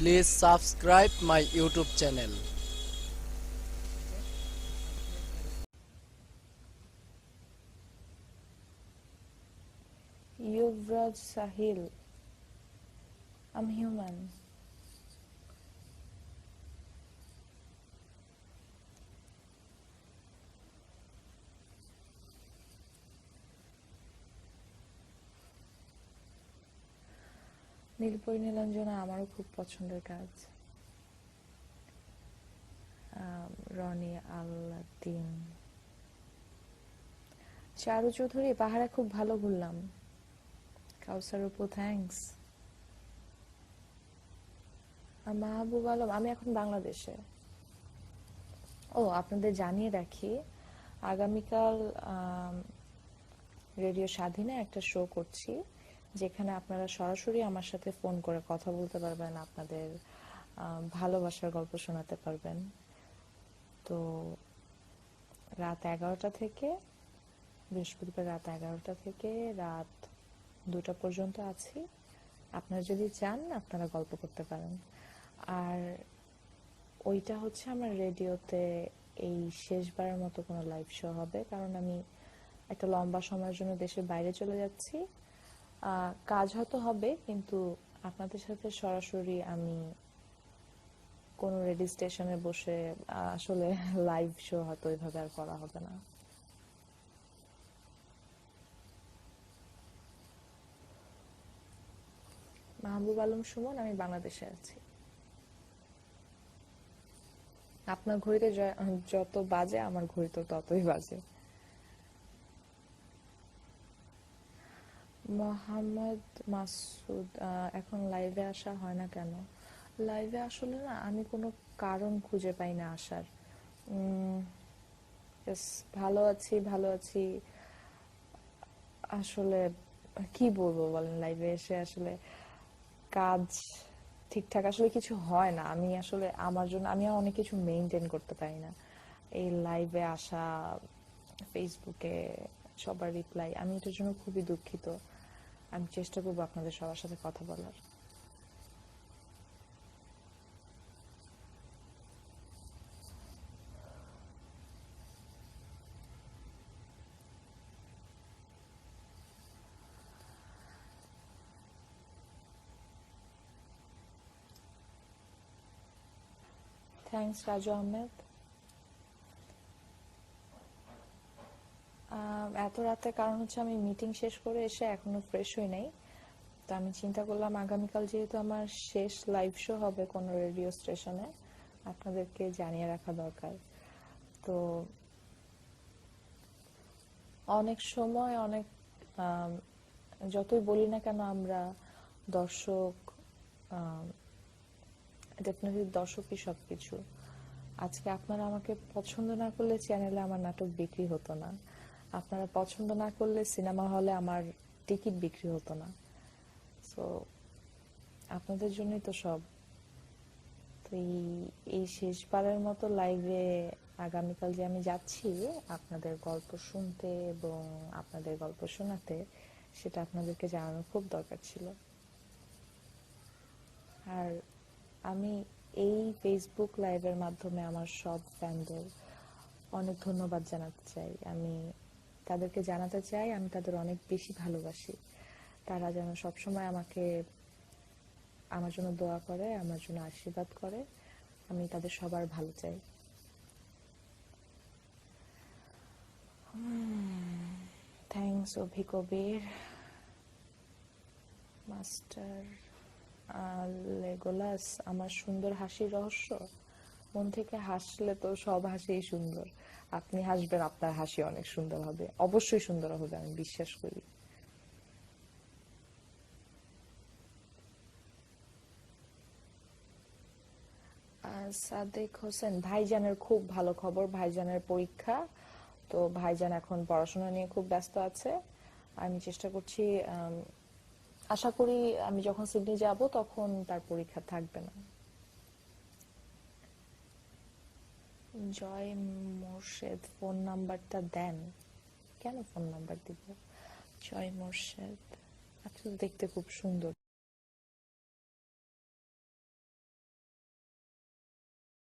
Please subscribe my YouTube channel. Yuvraj Sahil. I'm human. Neelpari Nilanjana আমারও খুব পছন্দের কাজ। রনি আল্লাদিন, চারু চৌধুরী, পাহাড়ে খুব ভালো ঘুরলাম। কাউসার উপু, থ্যাঙ্কস। মাহবুব আলম, আমি এখন বাংলাদেশে। ও, আপনাদের জানিয়ে রাখি, আগামীকাল রেডিও স্বাধীনে একটা শো করছি, যেখানে আপনারা সরাসরি আমার সাথে ফোন করে কথা বলতে পারবেন, আপনাদের ভালোবাসার গল্প শোনাতে পারবেন। তো রাত 11টা থেকে, বৃহস্পতিবার রাত 11টা থেকে রাত 2টা পর্যন্ত আছি। আপনারা যদি চান আপনারা গল্প করতে পারেন। আর ওইটা হচ্ছে আমার রেডিওতে এই শেষবারের মতো কোনো লাইভ শো হবে, কারণ আমি একটা লম্বা সময়ের জন্য দেশের বাইরে চলে যাচ্ছি। কাজ হয়তো হবে, কিন্তু আপনাদের সাথে সরাসরি আমি কোনো রেডিও স্টেশনে বসে আসলে লাইভ শো হয়তো ওইভাবে আর করা হবে না। মাহবুব আলম সুমন, আমি বাংলাদেশে আছি। আপনার ঘড়িতে যত বাজে আমার ঘড়িতে ততই বাজে। মোহাম্মদ মাসুদ, এখন লাইভে আসা হয় না কেন? লাইভে আসলে না, আমি কোনো কারণ খুঁজে পাই না আসার। ভালো আছি, ভালো আছি। আসলে কি বলবো বলেন, লাইভে এসে আসলে কাজ ঠিকঠাক আসলে কিছু হয় না। আমি আসলে আমার জন্য আমি আর অনেক কিছু মেইনটেইন করতে পারি না। এই লাইভে আসা, ফেসবুকে সবার রিপ্লাই, আমি এটার জন্য খুবই দুঃখিত। আমি চেষ্টা করবো আপনাদের সবার সাথে কথা বলার। থ্যাঙ্কস রাজু আহমেদ। এত রাতে কারণ হচ্ছে আমি মিটিং শেষ করে এসে এখনো ফ্রেশ হই নাই। তো আমি চিন্তা করলাম আগামীকাল যেহেতু আমার শেষ লাইভ শো হবে কোনো রেডিও স্টেশনে, আপনাদেরকে জানিয়ে রাখা দরকার। তো অনেক সময় অনেক যতই বলি না কেন আমরা দর্শক, ডেফিনেটলি দর্শকই সবকিছু। আজকে আপনারা আমাকে পছন্দ না করলে চ্যানেলে আমার নাটক বিক্রি হতো না, আপনারা পছন্দ না করলে সিনেমা হলে আমার টিকিট বিক্রি হতো না। সো আপনাদের জন্যই তো সব। তো এই শেষবারের মতো লাইভে আগামীকাল যে আমি যাচ্ছি আপনাদের গল্প শুনতে এবং আপনাদের গল্প শোনাতে, সেটা আপনাদেরকে জানানো খুব দরকার ছিল। আর আমি এই ফেসবুক লাইভের মাধ্যমে আমার সব ফ্যানদের অনেক ধন্যবাদ জানাতে চাই। আমি তাদেরকে জানাতে চাই আমি তাদের অনেক বেশি ভালোবাসি। তারা যেন সবসময় আমার জন্য দোয়া করে, আমার জন্য আশীর্বাদ করে। আমি তাদের সবার ভালো চাই। থ্যাংকস অভি কবির। মাস্টার লেগোলাস, আমার সুন্দর হাসির রহস্য? মন থেকে হাসলে তো সব হাসিই সুন্দর। আপনি হাসবেন, আপনার হাসি অনেক সুন্দর হবে, অবশ্যই সুন্দর হবে, আমি বিশ্বাস করি। সাদেক হোসেন, ভাইজানের খুব ভালো খবর, ভাইজানের পরীক্ষা। তো ভাইজান এখন পড়াশোনা নিয়ে খুব ব্যস্ত আছে। আমি চেষ্টা করছি, আশা করি আমি যখন সিডনি যাব তখন তার পরীক্ষা থাকবে না। জয় মোর্শেদ, ফোন নাম্বারটা দেন। কেন ফোন নাম্বার দিব? জয় মোর্শেদ, আপনি তো দেখতে খুব সুন্দর।